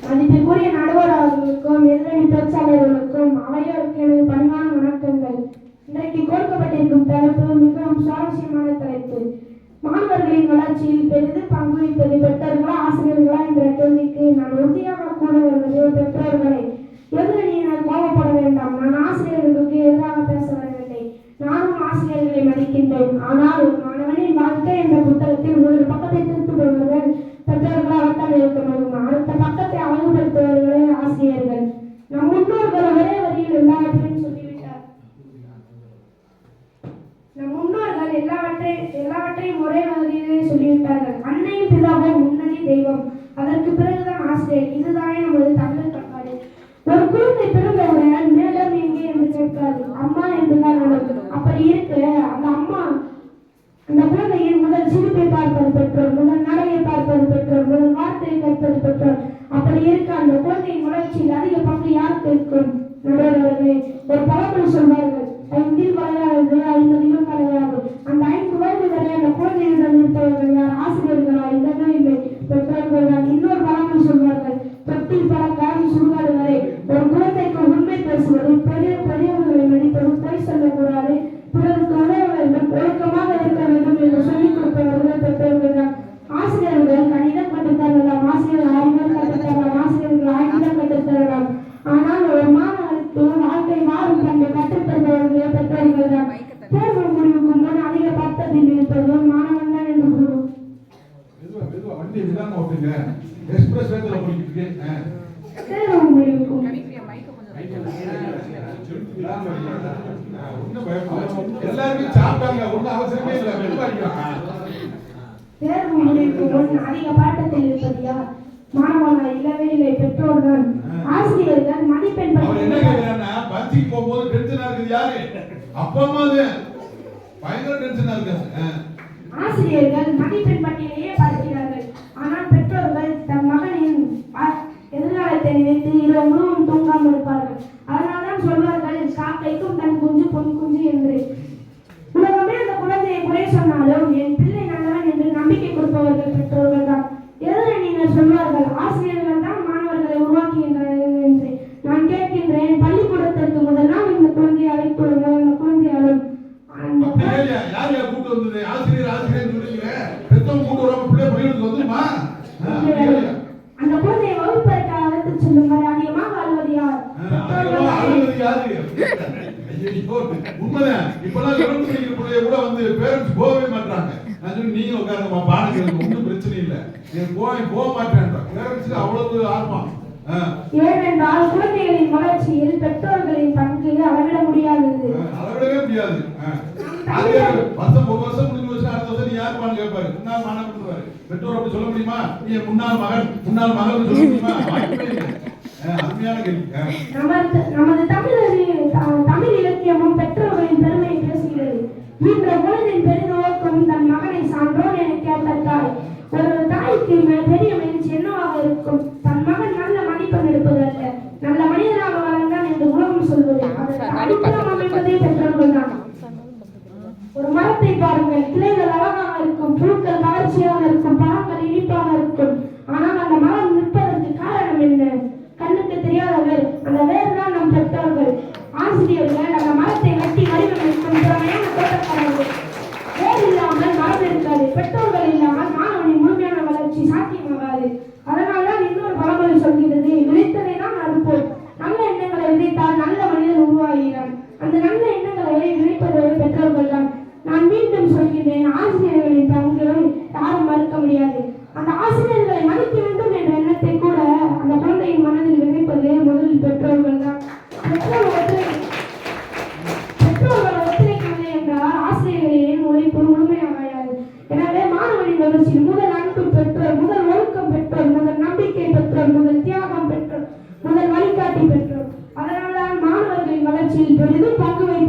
மதிப்பிற்குரிய நடுவர் அவர்களுக்கும் எதிரணி பேச்சாளர்களுக்கும் அவையோருக்கு எனது பணிவான வணக்கங்கள். இன்றைக்கு கொடுக்கப்பட்டிருக்கும் தலைப்பு மிகவும் சுவாரஸ்யமான தலைப்பு. மாணவர்களின் வளர்ச்சியில் பெரிது பங்கு வகிப்பது பெற்றோர்களா ஆசிரியர்களா என்ற கேள்விக்கு நான் உறுதியாக கூற வருவது பெற்றோர்களை. எதிரணியினர் கோபப்பட வேண்டாம். நான் ஆசிரியர்களுக்கு எதிராக பேச வரவில்லை. நானும் ஆசிரியர்களை மதிக்கின்றேன். ஆனால் ஒரு மாணவனின் வாழ்க்கை என்ற புத்தகத்தில் ஒரு பக்கத்தை திருத்துபவர்கள் பெற்றோர்களாகத்தான் இருக்க முடியும். அடுத்த பக்கத்தை அழகுபடுத்துபவர்களே ஆசிரியர்கள். நம் முன்னோர்கள் ஒரே வரியில் எல்லாவற்றையும் சொல்லிவிட்டார். நம் முன்னோர்கள் எல்லாவற்றையும் ஒரே வரியிலே சொல்லிவிட்டார்கள். அன்னையும் பிதாவும் முன்னணி தெய்வம், அதற்கு பிறகுதான் ஆசிரியர். இதுதானே நமது தமிழ் பண்பாடு. ஒரு குழந்தை பிறந்தவுடன் மேலும் எங்கே என்று கேட்காது, அம்மா என்றுதான் நடக்கும். அப்படி இருக்க அந்த குழந்தையின் முதல் சிரிப்பை பார்ப்பது பெற்றோர், முதல் நடையை பார்ப்பது பெற்றோர், முதல் வார்த்தையை கேட்பது பெற்றோர். அப்படி இருக்க அந்த குழந்தையின் வளர்ச்சியில் அதிக பங்கு யாருக்கு இருக்கும்? நடுவர்களே, ஒரு பழமொழி சொல்வார்கள், 5 வயது 50 கிடையாது. அந்த 5 வயது வரை அந்த குழந்தையிடம் இருப்பவர்கள் யார்? ஆசிரியர்களா? இல்லவே இல்லை, பெற்றோர்கள் தான். இன்னொரு பழமொழி சொல்வார்கள், தொட்டில் பழக்கம் சுடுகாடு வரை. ஒரு குழந்தைக்கு உண்மை பேசுவது, பெரியவர்களை மதிப்பது, பொய் சொல்லக்கூடாது, பிறருக்கு உதவ வேண்டும், ஒழுக்கமாக இருக்க வேண்டும் என்று சொல்லிக் கொடுப்பவர்கள் பெற்றோர்கள் தான். ஆசிரியர்கள் கணிதம் கற்றுத்தரலாம், ஆசிரியர்கள் அறிவியல் கற்றுத்தரலாம், ஆசிரியர்கள் ஆங்கிலம் கற்றுத்தரலாம். ஆனால் ஒரு மாணவருக்கு வாழ்க்கை மாறும் கண்டு கற்றுத்தருபவர்களே பெற்றோர்கள் தான். தேர்வு முடிவுக்கு முன் அதிக பக்கத்தில் இருப்பது மாணவன் தான் என்று கூறும். தேர்வு முடிவுக்கும் தேர்வு முடிவுக்கு முன் அதிக பாட்டத்தில் இருப்பது யார்? மாணவனா? இல்லவே இல்லை, பெற்றோர் தான். ஆசிரியர்கள் மதிப்பெண் போகும்போது டென்ஷனா இருக்குது யாரு? அப்பா அம்மா பயங்கர டென்ஷனா இருக்காங்க. ஆசிரியர்கள் மதிப்பெண் பட்டியலையே பார்க்கிறார்கள். ஆனால் பெற்றோர்கள் தன் மகனின் எதிர்காலத்தை நினைத்து இரவு முழுவதும் தூங்காமல் இருப்பார்கள். அதனால்தான் சொல்வார்கள், காக்கைக்கும் தன் குஞ்சு பொன் குஞ்சு என்று. உலகமே அந்த குழந்தையை குறை சொன்னாலும் என் பிள்ளை நல்லவன் என்று நம்பிக்கை கொடுப்பவர்கள் பெற்றோர்கள் தான். எதிரணியினர் சொல்வார்கள், ஆசிரியர்கள் தான் மாணவர்களை உருவாக்குகின்றனர் என்று. நான் கேட்கின்றேன், பள்ளிக்கூடத்திற்கு முதல் நாள் இந்த குழந்தையை அழைத்துள்ளனர். அந்த குழந்தையாலும் அந்த குழந்தையை வகுப்பறைக்கு அழைத்து செல்லும் வரை அதிகமாக அழுவது யார்? உண்மைதான். இப்பெல்லாம் கூட வந்து பேரண்ட்ஸ் போகவே மாட்டாங்க. நான் சொல்லி நீங்க உட்காருங்கம்மா, பாருங்க, ஒன்றும் பிரச்சனை இல்லை, போக மாட்டேன். பேரண்ட்ஸுக்கு அவ்வளவு ஆர்வம். ஏனென்றால் குழந்தைகளின் வளர்ச்சியில் பெற்றோர்களின் பங்கு அளவிட முடியாதது. அளவிடவே முடியாது. வருஷம் முடிஞ்சு வச்சு அடுத்த வருஷம் நீ யாருப்பான்னு கேட்பாரு. முன்னாள் மாணவன் சொல்லுவாரு. பெற்றோர் அப்படி சொல்ல முடியுமா? நீ முன்னாள் மகன் சொல்ல முடியுமா? அருமையான கேள்வி. நமது தமிழ் இலக்கியமும் பெற்றோர்களின் பெருமையை பேசுகிறது. இன்ற பொழுதின் பெரிதோக்கும் தன் மகனை சான்றோன் என கேட்ட தாய். ஒரு தாய்க்கு பெரிய மகிழ்ச்சி என்னவாக இருக்கும்? தன் மகன் நல்ல மதிப்பெண் எடுப்பது அல்ல, நல்ல மனிதனாக வளர்ந்தான் என்று உலகம் சொல்வது. அடித்தளம் அமைப்பதே பெற்றோர்கள் தான். ஒரு மரத்தை பாருங்கள், கிளைகள் அழகாக இருக்கும், பூக்கள் கவர்ச்சியாக இருக்கும், பழங்கள் இனிப்பாக இருக்கும். ஆனால் அந்த மரம் நிற்பதற்கு காரணம் என்ன? கண்ணுக்கு தெரியாத வேர். அந்த வேர் தான் நம் பெற்றோர்கள். ஆசிரியர்கள் அந்த மரத்தை வெட்டி வடிவமைக்கும் திறமையான தோட்டக்காரர்கள். வேர் இல்லாமல் மரம் இருக்காது. பெற்றோர்கள் இல்லாமல் மாணவனின் முழுமையான வளர்ச்சி சாத்தியமாகாது. அதனால்தான் இன்னொரு பழமொழி சொல்கிறது, விதைத்ததை தான் அறுப்போம். நல்ல எண்ணங்களை விதைத்தால் நல்ல மனிதன் உருவாகிறான். அந்த நல்ல எண்ணங்களை விதைப்பது பெற்றோர்கள் தான். நான் மீண்டும் சொல்கிறேன், ஆசிரியர்களின் பங்கை யாரும் மறுக்க முடியாது. அந்த ஆசிரியர்களை மதிக்க வேண்டும் என்ற எண்ணத்தை கூட அந்த குழந்தையின் மனதில் விதைப்பது முதலில் பெற்றோர்கள் தான். பெற்றோர்கள் ஒத்துழைக்கவில்லை என்றால் ஆசிரியர்களின் உழைப்பு முழுமையாகாது. எனவே மாணவனின் வளர்ச்சியில் முதல் அன்பு பெற்றோர், முதல் ஒழுக்கம் பெற்றோர், முதல் நம்பிக்கை பெற்றோர், முதல் தியாகம் பெற்றோர், முதல் வழிகாட்டி பெற்றோர். அதனால்தான் மாணவர்களின் வளர்ச்சியில் பெரிதும் பங்கு வைத்த